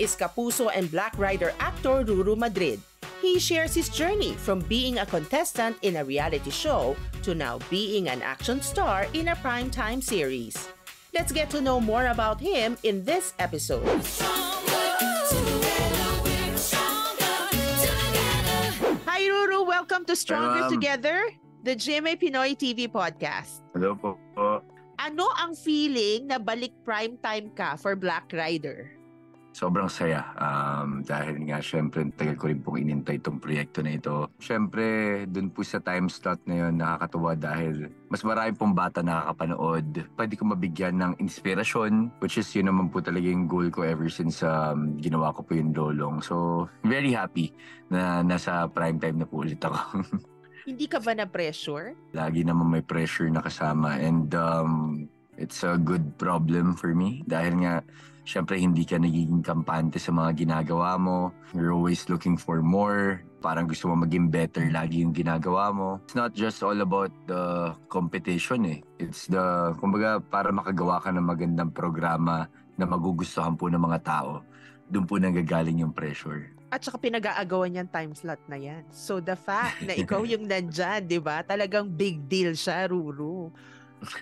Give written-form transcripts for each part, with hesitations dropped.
is Kapuso and Black Rider actor Ruru Madrid. He shares his journey from being a contestant in a reality show to now being an action star in a primetime series. Let's get to know more about him in this episode. Hi Ruru, welcome to Stronger Together, the GMA Pinoy TV podcast. Hello po. Ano ang feeling na balik primetime ka for Black Rider? Sobrang saya. Dahil nga syempre tagal ko rin pong inintay itong proyekto na ito. Syempre, dun po sa time slot na yun, nakakatuwa dahil mas marami pong bata nakakapanood. Pwede ko mabigyan ng inspirasyon, which is yun naman po talaga yung goal ko ever since ginawa ko po yung Lolong. So, very happy na nasa primetime na po ulit ako. Hindi ka ba na-pressure? Lagi naman may pressure na kasama and it's a good problem for me dahil nga syempre hindi ka nagiging kampante sa mga ginagawa mo. You're always looking for more. Parang gusto mo maging better lagi yung ginagawa mo. It's not just all about the competition eh. It's kumbaga para makagawa ka ng magandang programa na magugustuhan po ng mga tao. Doon po nanggagaling yung pressure. At saka pinag-aagawan yung time slot na yan. So the fact na ikaw yung nandyan, di ba? Talagang big deal siya, Ruru.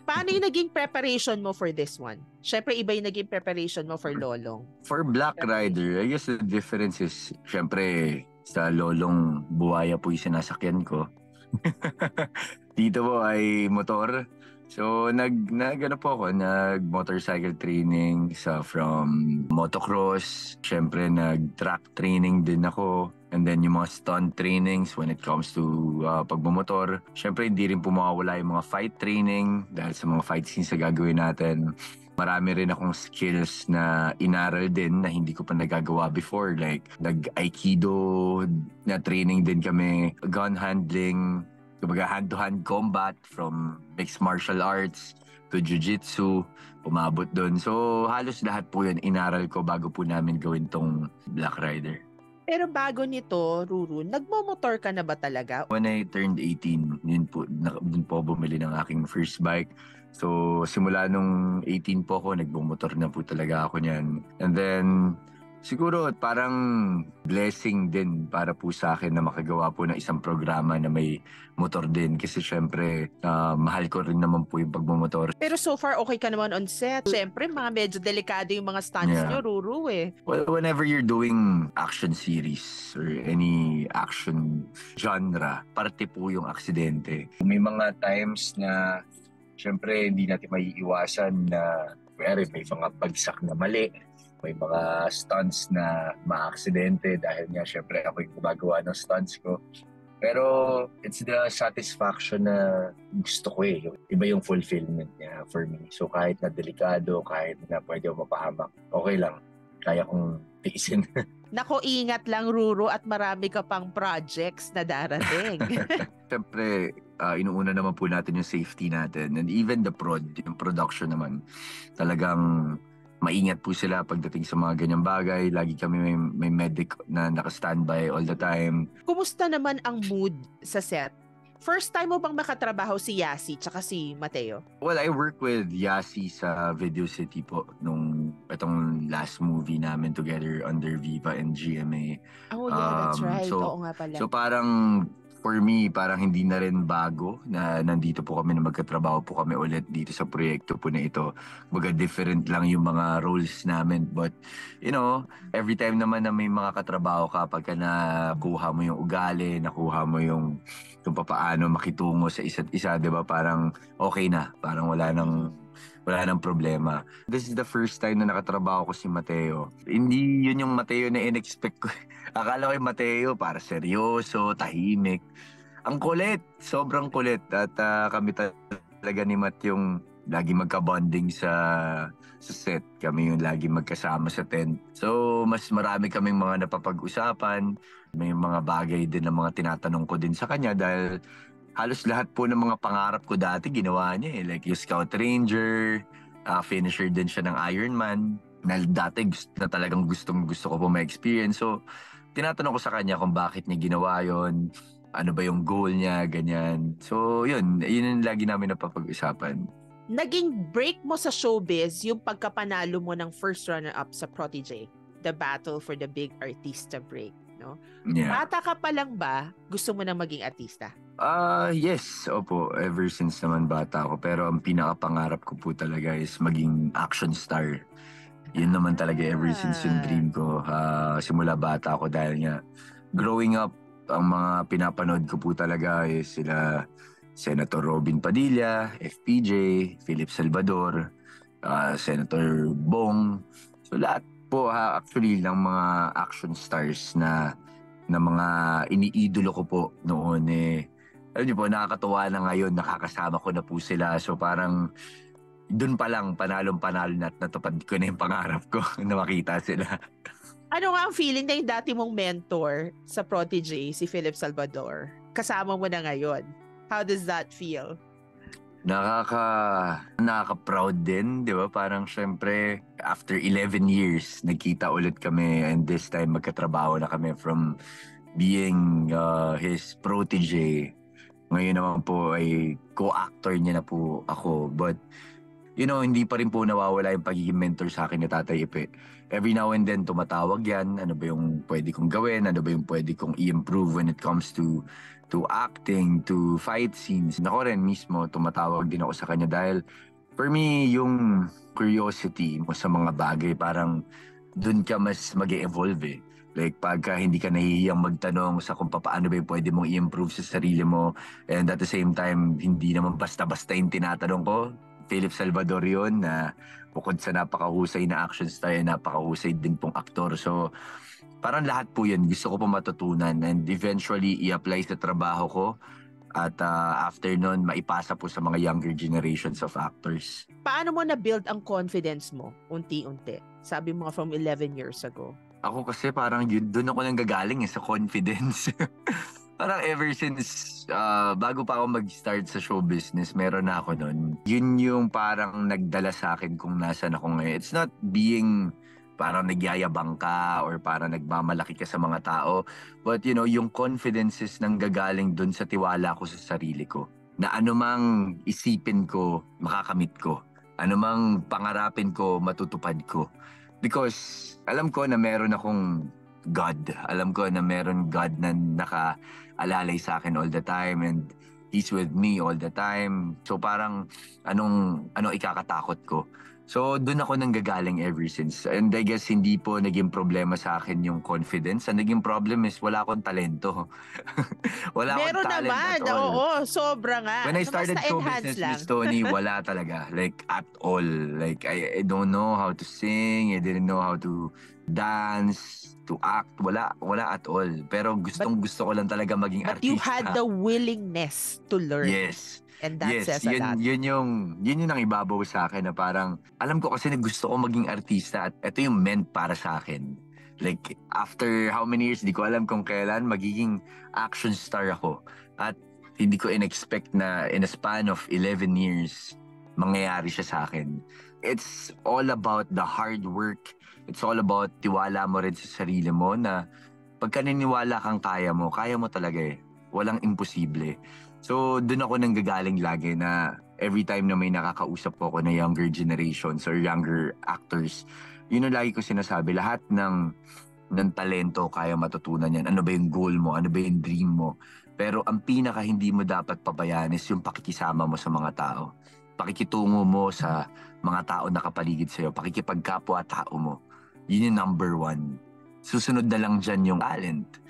Paano yung naging preparation mo for this one? Syempre, iba yung naging preparation mo for Lolong. For Black Rider, I guess the difference is, syempre, sa Lolong, buhaya po yung sinasakyan ko. Dito po ay motor. So, nag-motorcycle training from motocross. Syempre, nag-track training din ako. And then yung mga stunt trainings when it comes to pagbumotor. Syempre, hindi rin po mawawala yung mga fight training dahil sa mga fight scenes na gagawin natin. Marami rin akong skills na inaral din na hindi ko pa nagagawa before. Like, nag-aikido na training din kami, gun handling, kumbaga hand-to-hand combat from mixed martial arts to jiu-jitsu, umabot doon. So, halos lahat po yun inaral ko bago po namin gawin tong Black Rider. Pero bago nito, Ruru, nagmomotor ka na ba talaga? When I turned 18, dun po bumili ng aking first bike. So, simula nung 18 po ako, nagbumotor na po talaga ako niyan. And then, siguro parang blessing din para po sa akin na makagawa po ng isang programa na may motor din. Kasi syempre, mahal ko rin naman po yung pagmumotor. Pero so far, okay ka naman on set. Syempre, mga medyo delikado yung mga stunts nyo, Ruru eh. Well, whenever you're doing action series or any action genre, parte po yung aksidente. May mga times na syempre hindi natin maiiwasan na may mga bagsak na mali. May mga stunts na ma-aksidente dahil nga syempre ako yung gumagawa ng stunts ko. Pero it's the satisfaction na gusto ko eh. Iba yung fulfillment niya for me. So kahit na delikado, kahit na pwede ako mapahamak, okay lang. Kaya kong tiisin. Nako, ingat lang Ruru at marami ka pang projects na darating. Siyempre, inuuna naman po natin yung safety natin. And even yung production naman, talagang maingat po sila pagdating sa mga ganyang bagay. Lagi kami may medic na naka-standby all the time. Kumusta naman ang mood sa set? First time mo bang makatrabaho si Yasi tsaka si Mateo? Well, I work with Yasi sa Video City po nung itong last movie namin together under Viva and GMA. Oh yeah, that's right. Oo nga pala. So parang for me, parang hindi na rin bago na nandito po kami na magkatrabaho po kami ulit dito sa proyekto po na ito. Baga different lang yung mga roles namin. But, you know, every time naman na may mga katrabaho ka, pagka nakuha mo yung ugali, nakuha mo yung papaano makitungo sa isa't isa, di ba? Parang okay na. Parang wala nang problema. This is the first time na nakatrabaho ko si Mateo. Hindi yun yung Mateo na in-expect ko. Akala ko yung Mateo para seryoso, tahimik. Ang kulit, sobrang kulit. At kami talaga ni Matt yung lagi magka-bonding sa set. Kami yung lagi magkasama sa tent. So, mas marami kaming mga napapag-usapan. May mga bagay din na mga tinatanong ko din sa kanya dahil halos lahat po ng mga pangarap ko dati ginawa niya eh. Like yung Scout Ranger, finisher din siya ng Ironman. Na dati na talagang gusto ko po ma-experience. So, tinatanong ko sa kanya kung bakit niya ginawa yon, ano ba yung goal niya, ganyan. So, yun yung lagi namin napapag-usapan. Naging break mo sa showbiz yung pagkapanalo mo ng first runner-up sa Protégé. the battle for the big artista break, no? Yeah. Bata ka pa lang ba, gusto mo na maging artista? Yes, opo. Ever since naman bata ako. Pero ang pinakapangarap ko po talaga is maging action star. Yun naman talaga ever since yung dream ko. Simula bata ako dahil nga growing up, ang mga pinapanood ko po talaga is sila Senator Robin Padilla, FPJ, Philip Salvador, Senator Bong. So lahat po actually ng mga action stars na mga iniidolo ko po noon alam niyo po, nakakatuwa na ngayon, nakakasama ko na po sila. So parang doon pa lang panalong-panalo na at natupad ko na yung pangarap ko na makita sila. Ano nga ang feeling na yung dati mong mentor sa Prodigy, si Philip Salvador, kasama mo na ngayon? How does that feel? Nakaka-proud din, di ba? Parang syempre, after 11 years, nagkita ulit kami and this time magkatrabaho na kami from being his protege. Ngayon naman po ay co-actor niya na po ako. But, hindi pa rin po nawawala yung pagiging mentor sa akin ni Tatay Ipe. Every now and then, tumatawag yan. Ano ba yung pwede kong gawin? Ano ba yung pwede kong i-improve when it comes to acting, to fight scenes. Ako rin mismo, tumatawag din ako sa kanya dahil for me, yung curiosity mo sa mga bagay, parang dun ka mas mag-evolve Like pagka hindi ka nahihiyang magtanong sa kung paano ba yung pwede mong i-improve sa sarili mo, and at the same time, hindi naman basta-basta yung tinatanong ko. Philip Salvador yun na bukod sa napakahusay na action star, napakahusay din pong aktor. So parang lahat po yun gusto ko po matutunan and eventually i-apply sa trabaho ko at after nun maipasa po sa mga younger generations of actors. Paano mo na-build ang confidence mo unti-unti? Sabi mo nga from 11 years ago. Ako kasi parang doon ako nang gagaling sa confidence. Parang ever since bago pa ako mag-start sa show business, meron na ako nun. Yun yung parang nagdala sa akin kung nasan ako ngayon. It's not being parang nagyayabang ka or parang nagmamalaki ka sa mga tao. But yung confidence is nang gagaling dun sa tiwala ko sa sarili ko. Na anumang isipin ko, makakamit ko. Anumang pangarapin ko, matutupad ko. Because alam ko na meron akong God. Alam ko na meron God na nakaalalay sa akin all the time and He's with me all the time. So parang anong ikakatakot ko. So doon ako nang gagaling ever since. And I guess hindi po naging problema sa akin yung confidence. Ang naging problem is wala akong talento. Wala meron akong talent naman, at all. Oo, sobra nga. When I started show business, Miss Tony, wala talaga. Like at all. Like I don't know how to sing. I didn't know how to dance, to act. Wala at all. Pero gusto ko lang talaga maging but artista. You had the willingness to learn. Yes. And that says a lot. Yun yung ang ibabaw sa akin na parang alam ko kasi na gusto ko maging artista at ito yung meant para sa akin. Like after how many years, di ko alam kung kailan magiging action star ako. At hindi ko in-expect na in a span of 11 years mangyayari siya sa akin. It's all about the hard work. It's all about tiwala mo rin sa sarili mo na pagka niniwala kang kaya mo talaga Walang imposible. So, doon ako nang gagaling lagi na every time na may nakakausap ko na younger generations or younger actors, yun ang lagi ko sinasabi, lahat ng talento kaya matutunan yan. Ano ba yung goal mo? Ano ba yung dream mo? Pero ang pinaka hindi mo dapat pabayaan is yung pakikisama mo sa mga tao. Pakikitungo mo sa mga tao na kapaligid sa'yo. Pakikipagkapwa-tao mo. Yun yung number one. Susunod na lang dyan yung talent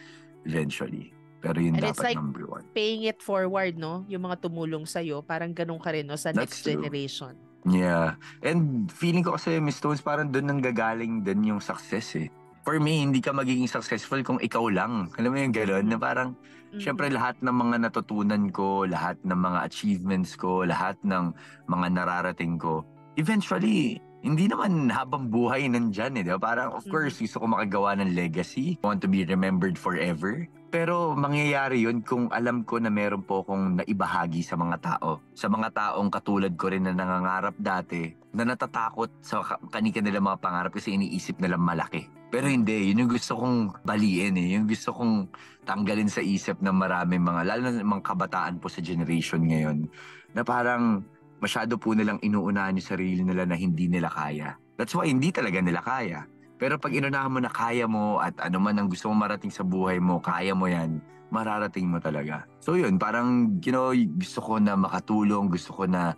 eventually. Pero yun and dapat it's like number one. Paying it forward, no? Yung mga tumulong sa'yo, parang ganun ka rin, no? Sa next generation. Yeah. And feeling ko kasi, Miss Stones, parang doon nang gagaling din yung success For me, hindi ka magiging successful kung ikaw lang. Alam mo yung gano'n? Na parang, syempre lahat ng mga natutunan ko, lahat ng mga achievements ko, lahat ng mga nararating ko, eventually, hindi naman habang buhay nandyan Diba? Parang, of course, gusto ko makagawa ng legacy. I want to be remembered forever. Pero mangyayari yun kung alam ko na meron po akong naibahagi sa mga tao. Sa mga taong katulad ko rin na nangangarap dati, na natatakot sa kanika nila mga pangarap kasi iniisip nila malaki. Pero hindi, yun yung gusto kong baliin Yung gusto kong tanggalin sa isip ng maraming mga, lalo na mga kabataan po sa generation ngayon, na parang masyado po nilang inuunahan yung sarili nila na hindi nila kaya. That's why hindi talaga nila kaya. Pero pag inunahan mo na kaya mo at ano man ang gusto mo marating sa buhay mo, kaya mo yan, mararating mo talaga. So yun, parang, gusto ko na makatulong, gusto ko na,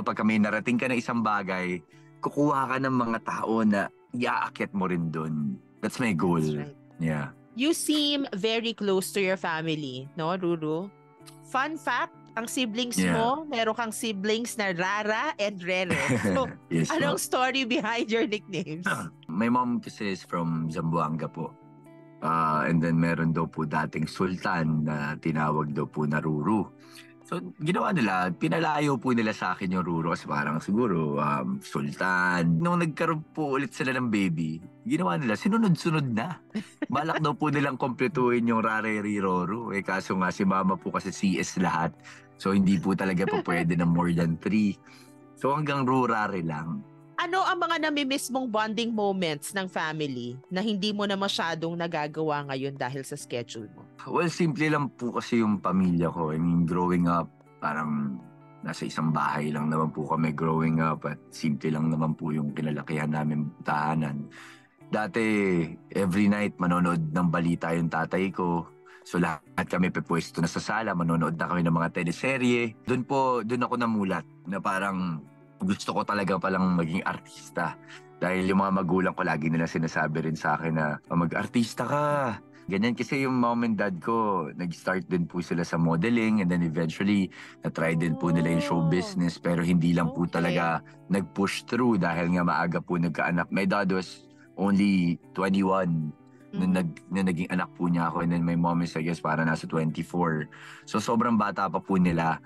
pagka may narating ka na isang bagay, kukuha ka ng mga tao na iaakyat mo rin dun. That's my goal. That's right. Yeah. You seem very close to your family, no, Ruru? Fun fact, ang siblings mo, meron kang siblings na Rara and Rere. So, yes, anong story behind your nicknames? My mom kasi is from Zamboanga po. And then meron daw po dating sultan na tinawag daw po na Ruru. So, ginawa nila, pinalayo po nila sa akin yung Ruru kasi parang siguro, sultan. Nung nagkaroon po ulit sila ng baby, ginawa nila, sinunod-sunod na. Balak daw po nilang kompletuhin yung Rareri Roro. Kaso nga si mama po kasi CS lahat. So, hindi po talaga po pwede na more than 3. So, hanggang Rurare lang. Ano ang mga namimiss mong bonding moments ng family na hindi mo na masyadong nagagawa ngayon dahil sa schedule mo? Well, simple lang po kasi yung pamilya ko. I mean, growing up, parang nasa isang bahay lang naman po kami growing up at simple lang naman po yung kinalakihan namin tahanan. Dati, every night, manonood ng balita yung tatay ko. So lahat kami pepwesto na sa sala, manonood na kami ng mga teleserye. Doon ako namulat na parang gusto ko talaga palang maging artista. Dahil yung mga magulang ko lagi nila sinasabi rin sa akin na mag-artista ka. Ganyan kasi yung mom and dad ko, nag-start din po sila sa modeling and then eventually na-try din po nila yung show business pero hindi lang po talaga nag-push through dahil nga maaga po nagkaanak. My dad was only 21 nung naging anak po niya ako and then my mom is I guess para nasa 24. So sobrang bata pa po nila.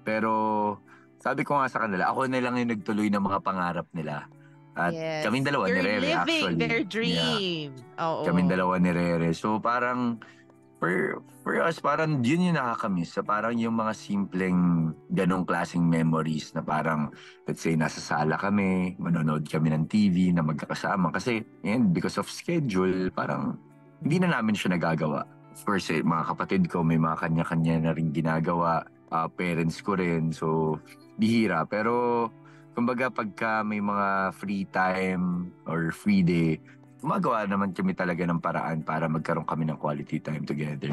Pero sabi ko nga sa kanila, ako na lang yung nagtuloy ng mga pangarap nila. At kaming dalawa ni Rere living actually. Their dream. Yeah. Kaming dalawa ni Rere. So parang for us, parang yun yung nakakamiss. So parang yung mga simpleng ganong klaseng memories na parang let's say nasa sala kami, manonood kami ng TV na magkakasama. Kasi because of schedule, parang hindi na namin siya nagagawa. Of course, mga kapatid ko may mga kanya-kanya na rin ginagawa. Parents ko rin. So bihira. Pero kumbaga pagka may mga free time or free day, gumagawa naman kami talaga ng paraan para magkaroon kami ng quality time together.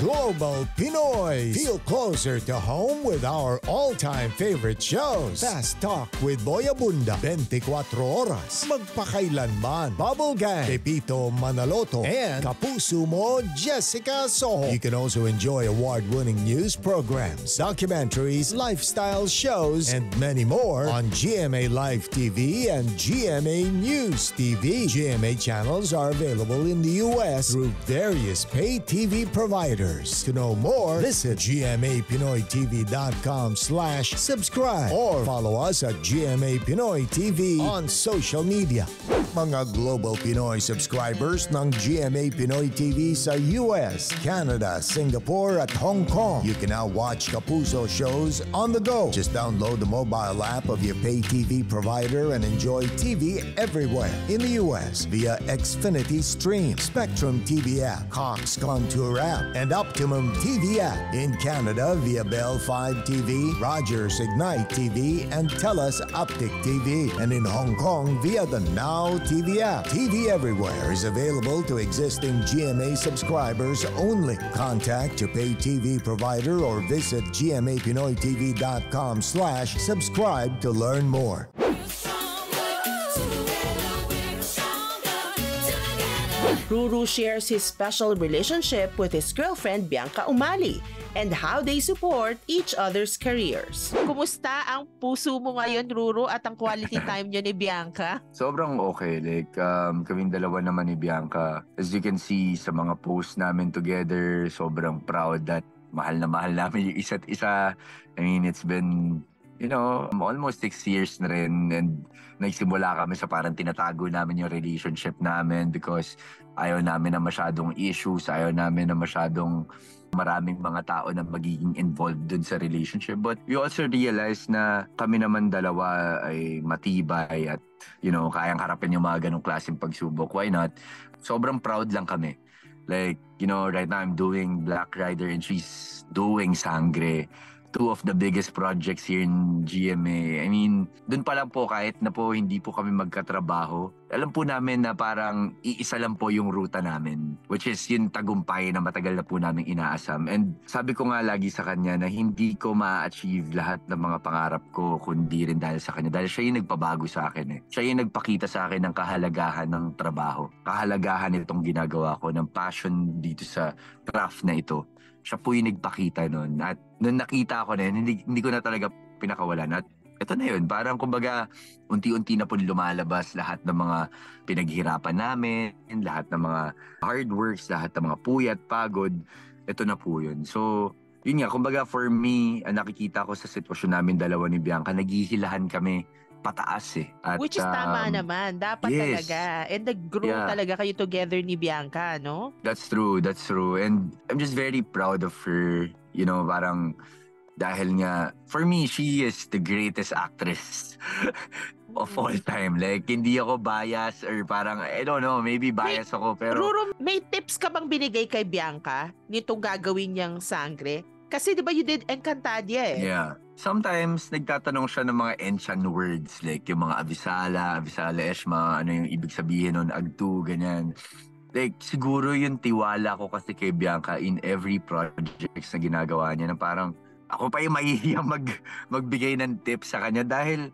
Global Pinoy. Feel closer to home with our all-time favorite shows. Fast Talk with Boy Abunda. 24 oras. Magpakailanman. Bubble Gang. Pepito Manaloto. And Kapuso Mo Jessica Soho. You can also enjoy award-winning news programs, documentaries, lifestyle shows, and many more on GMA Live TV and GMA News TV. GMA channels are available in the U.S. through various pay TV providers. To know more, visit gmapinoytv.com/subscribe or follow us at GMA Pinoy TV on social media. Mga Global Pinoy subscribers ng GMA Pinoy TV sa US, Canada, Singapore at Hong Kong. You can now watch Kapuso shows on the go. Just download the mobile app of your pay TV provider and enjoy TV everywhere. In the US via Xfinity Stream, Spectrum TV app, Cox Contour app, and Optimum TV app. In Canada via Bell 5 TV, Rogers Ignite TV, and TELUS Optic TV. And in Hong Kong via the Now TV app. TV everywhere is available to existing GMA subscribers only. Contact your pay TV provider or visit gmapinoytv.com/subscribe to learn more. Ruru shares his special relationship with his girlfriend Bianca Umali and how they support each other's careers. Kumusta ang puso mo ngayon, Ruru, at ang quality time niyo ni Bianca? Sobrang okay. Like, kaming dalawa naman ni Bianca. As you can see sa mga posts namin together, sobrang proud that mahal na mahal namin yung isa't isa. I mean, it's been almost 6 years na rin and nagsimula kami sa parang tinatago namin yung relationship namin because ayaw namin na masyadong issues, ayaw namin na masyadong maraming mga tao na magiging involved dun sa relationship. But we also realize na kami naman dalawa ay matibay at kayang harapin yung mga ganong klaseng pagsubok. Why not? Sobrang proud lang kami. Like, right now I'm doing Black Rider and she's doing Sangre. two of the biggest projects here in GMA. I mean, dun pa lang po kahit na po hindi po kami magkatrabaho, alam po namin na parang iisa lang po yung ruta namin, which is yung tagumpay na matagal na po namin inaasam. And sabi ko nga lagi sa kanya na hindi ko ma-achieve lahat ng mga pangarap ko kundi rin dahil sa kanya. Dahil siya yung nagpabago sa akin eh. Siya yung nagpakita sa akin ng kahalagahan ng trabaho. Kahalagahan itong ginagawa ko, ng passion dito sa craft na ito. Siya po yung nagpakita nun. At nung nakita ko na yun, hindi ko na talaga pinakawalan. At ito na yun, parang kumbaga unti-unti na po lumalabas lahat ng mga pinaghirapan namin, lahat ng mga hard works, lahat ng mga puyat, pagod. Ito na po yun. So, yun nga, kumbaga for me, nakikita ko sa sitwasyon namin dalawa ni Bianca, naghihilahan kami pataas eh. At, which is tama naman. Dapat talaga. And nag-grow talaga kayo together ni Bianca, no? That's true. And I'm just very proud of her. You know, parang dahil nga, for me, she is the greatest actress of all time. Like, hindi ako bias or parang, I don't know, maybe bias ako. Pero Ruru, may tips ka bang binigay kay Bianca nitong gagawin niyang sangre? Kasi di ba you did Encantadia eh? Yeah. Sometimes, nagtatanong siya ng mga ancient words. Like, yung mga Avisala, Eshma, ano yung ibig sabihin nun, Agtu, ganyan. Like, siguro yung tiwala ko kasi kay Bianca in every projects na ginagawa niya na parang, ako pa yung mahihiyang magbigay ng tips sa kanya dahil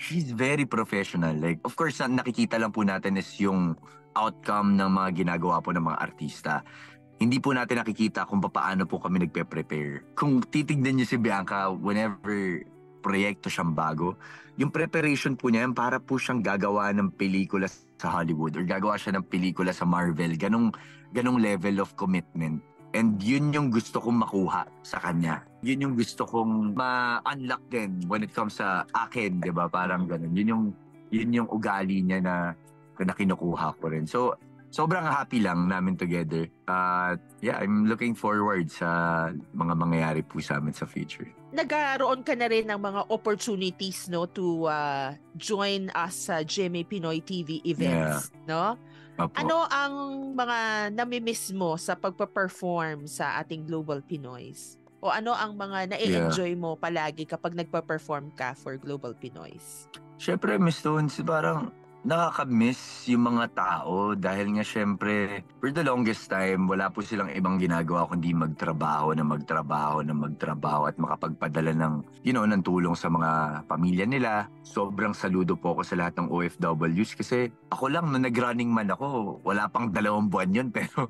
she's very professional. Like, of course, nakikita lang po natin is yung outcome ng mga ginagawa po ng mga artista. Hindi po natin nakikita kung paano po kami nagpe-prepare. Kung titignan niyo si Bianca, whenever proyekto siyang bago, yung preparation po niya, para po siyang gagawa ng pelikula sa Hollywood or gagawa siya ng pelikula sa Marvel. Ganong level of commitment. And yun yung gusto kong makuha sa kanya. Yun yung gusto kong ma-unlock din when it comes sa akin, di ba? Parang ganun. Yun yung ugali niya na kinukuha ko rin. So, sobrang happy lang namin together. Yeah, I'm looking forward sa mga mangyayari po sa amin sa future. Nagkaroon ka na rin ng mga opportunities no to join us sa GMA Pinoy TV events, no? Opo. Ano ang mga nami-miss mo sa pagpa-perform sa ating Global Pinoys? O ano ang mga na-enjoy mo palagi kapag nagpa-perform ka for Global Pinoys? Syempre, Miss Tones, parang nakaka-miss yung mga tao dahil nga syempre for the longest time wala po silang ibang ginagawa kundi magtrabaho at makapagpadala ng ng tulong sa mga pamilya nila. Sobrang saludo po ako sa lahat ng OFWs kasi ako lang nung nag-running man ako, wala pang 2 buwan yun pero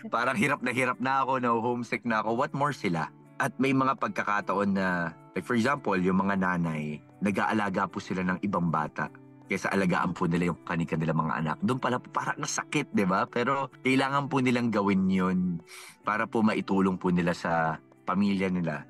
parang hirap na ako, homesick na ako. What more sila? At may mga pagkakataon na like for example, yung mga nanay, nag-aalaga po sila ng ibang bata kaysa alagaan po nila yung kanilang mga anak. Doon pala po parang nasakit, di ba? Pero kailangan po nilang gawin yun para po maitulong po nila sa pamilya nila.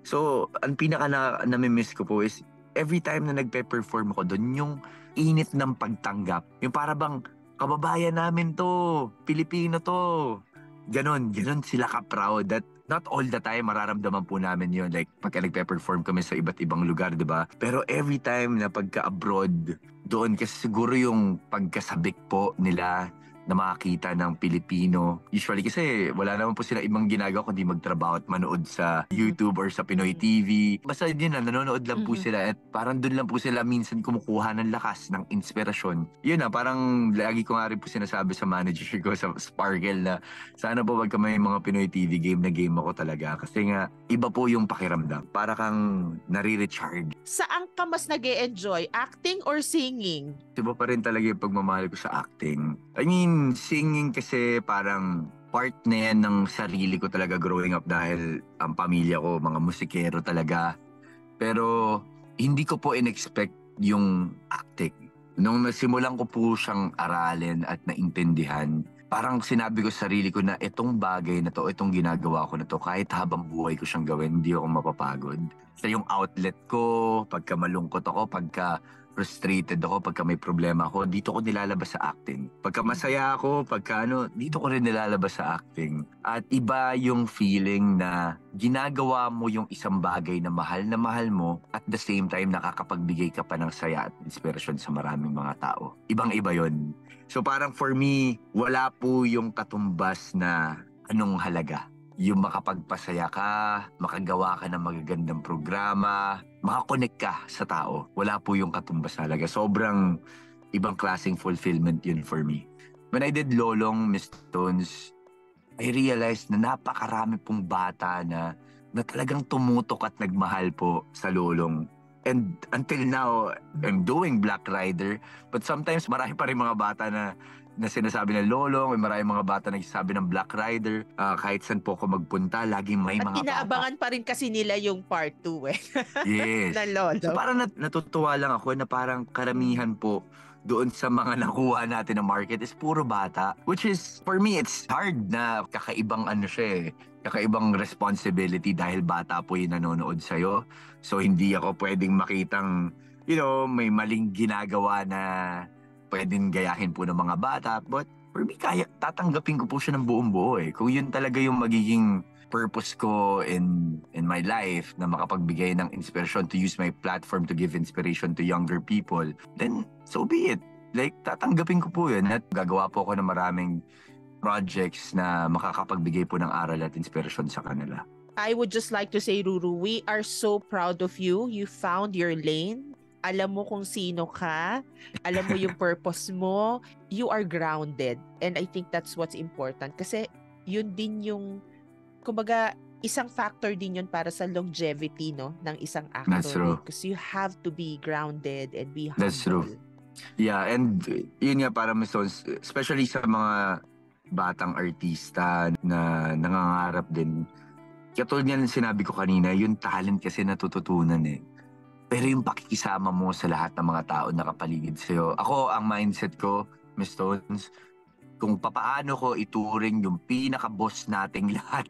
So, ang pinaka nami-miss ko po is every time na nagpe-perform ako doon, yung init ng pagtanggap. Yung para bang, kababayan namin to, Pilipino to. Ganon sila ka-proud that not all the time mararamdaman po namin yun. Like, pagka nagpe-perform kami sa iba't ibang lugar, di ba? Pero every time na pagka-abroad, doon kasi siguro yung pagkasabik po nila na makakita ng Pilipino. Usually kasi wala naman po sila ibang ginagawa kundi magtrabaho at manood sa YouTube or sa Pinoy TV. Basta yun na, nanonood lang po sila at parang doon lang po sila minsan kumukuha ng lakas, ng inspirasyon. Yun na, parang lagi ko nga rin po sinasabi sa manager ko sa Sparkle na sana po wag may mga Pinoy TV game na game ako talaga. Kasi nga, iba po yung pakiramdam. Para kang nare-recharge. Saan ka mas nag-e-enjoy? Acting or singing? Iba pa rin talaga yung pagmamahal ko sa acting. I mean, singing kasi parang part na yan ng sarili ko talaga growing up dahil ang pamilya ko, mga musikero talaga. Pero hindi ko po in-expect yung acting. Nung nasimulan ko po siyang aralin at naintindihan, parang sinabi ko sa sarili ko na itong bagay na to, itong ginagawa ko na to, kahit habang buhay ko siyang gawin, hindi ako mapapagod. Sa yung outlet ko, pagka malungkot ako, pagka frustrated ako, pagka may problema ako, dito ko nilalabas sa acting. Pagka masaya ako, dito ko rin nilalabas sa acting. At iba yung feeling na ginagawa mo yung isang bagay na mahal mo at the same time nakakapagbigay ka pa ng saya at inspirasyon sa maraming mga tao. Ibang-iba yun. So parang for me, wala po yung katumbas na anong halaga yung makapagpasaya ka, makagawa ka ng magagandang programa, makakonect ka sa tao. Wala po yung katumbas na halaga. Sobrang ibang klaseng fulfillment yun for me. When I did Lolong, Miss Tones, I realized na napakarami pong bata na talagang tumutok at nagmahal po sa Lolong. And until now, I'm doing Black Rider, but sometimes marami pa rin mga bata na sinasabi ng Lolong, may maraming mga bata na nagsasabi ng Black Rider. Kahit saan po ako magpunta, laging may at mga bata. At inaabangan pa rin kasi nila yung part 2 eh. Yes. Na Lolong. So parang natutuwa lang ako na parang karamihan po doon sa mga nakuha natin na market is puro bata. Which is, for me, it's hard na kakaibang kakaibang responsibility dahil bata po yung nanonood sa'yo. So hindi ako pwedeng makitang, may maling ginagawa na pwedeng gayahin po ng mga bata. But for me, tatanggapin ko po siya ng buong buo eh. Kung yun talaga yung magiging purpose ko in my life, na makapagbigay ng inspiration, to use my platform to give inspiration to younger people, then so be it. Like, tatanggapin ko po yun at gagawa po ako ng maraming projects na makakapagbigay po ng aral at inspiration sa kanila. I would just like to say, Ruru, we are so proud of you. You found your lane. Alam mo kung sino ka. Alam mo yung purpose mo. You are grounded. And I think that's what's important. Kasi yun din yung, kumbaga, isang factor din yun para sa longevity, no, ng isang actor. That's true. Because you have to be grounded and be humble. That's true. Yeah, and yun nga para especially sa mga batang artista na nangangarap din. Katulad nga ng sinabi ko kanina, yung talent kasi natututunan eh. Pero yung pakikisama mo sa lahat ng mga tao na kapaligid sa'yo. Ako, ang mindset ko, Miss Tones, kung papaano ko ituring yung pinaka-boss nating lahat.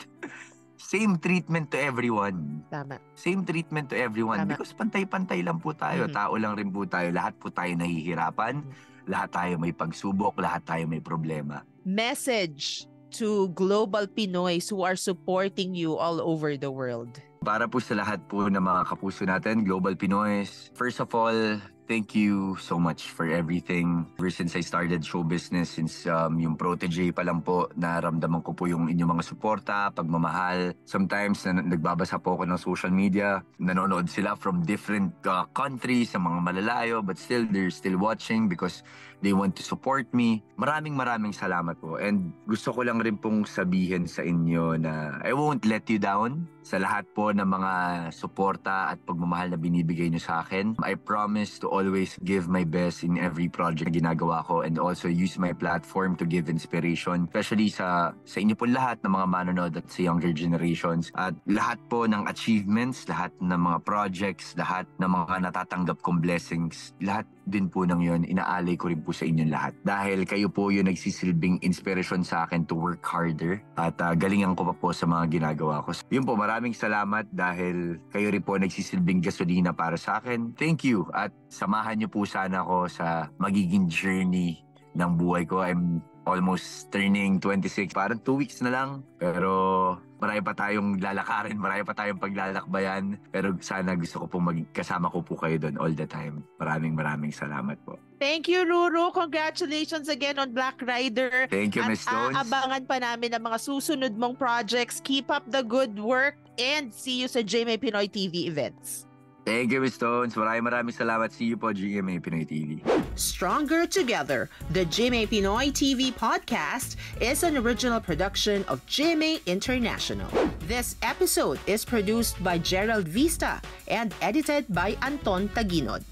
Same treatment to everyone. Tama. Same treatment to everyone. Tama. Because pantay-pantay lang po tayo. Tao lang rin po tayo. Lahat po tayo nahihirapan. Lahat tayo may pagsubok. Lahat tayo may problema. Message to global Pinoys who are supporting you all over the world. Para po sa lahat po ng mga kapuso natin, Global Pinoys, first of all, thank you so much for everything. Ever since I started show business, since yung protege pa lang po, naramdaman ko po yung inyong mga suporta, pagmamahal. Sometimes, nagbabasa po ako ng social media, nanonood sila from different countries, sa mga malalayo, but still, they're still watching because they want to support me. Maraming salamat po. And gusto ko lang rin pong sabihin sa inyo na I won't let you down sa lahat po ng mga suporta at pagmamahal na binibigay niyo sa akin. I promise to always give my best in every project na ginagawa ko and also use my platform to give inspiration, especially sa inyo po lahat ng mga manonood at sa younger generations. At lahat po ng achievements, lahat ng mga projects, lahat ng mga natatanggap kong blessings, lahat din po ng yun, inaalay ko rin po sa inyong lahat. Dahil kayo po yung nagsisilbing inspiration sa akin to work harder at galingan ko pa po sa mga ginagawa ko. Yun po, maraming salamat dahil kayo rin po nagsisilbing gasolina para sa akin. Thank you at samahan niyo po sana ako sa magiging journey ng buhay ko. I'm almost turning 26. Parang 2 weeks na lang. Pero marami pa tayong lalakarin, marami pa tayong paglalakbayan. Pero sana gusto ko pong kasama ko po kayo doon all the time. Maraming salamat po. Thank you, Ruru. Congratulations again on Black Rider. Thank you, Ms. Stones. At aabangan pa namin ang mga susunod mong projects. Keep up the good work and see you sa GMA Pinoy TV events. Thank you, Ms. Stones. Maraming salamat. See you po, GMA Pinoy TV. Stronger Together, the GMA Pinoy TV podcast, is an original production of GMA International. This episode is produced by Gerald Vista and edited by Anton Taginod.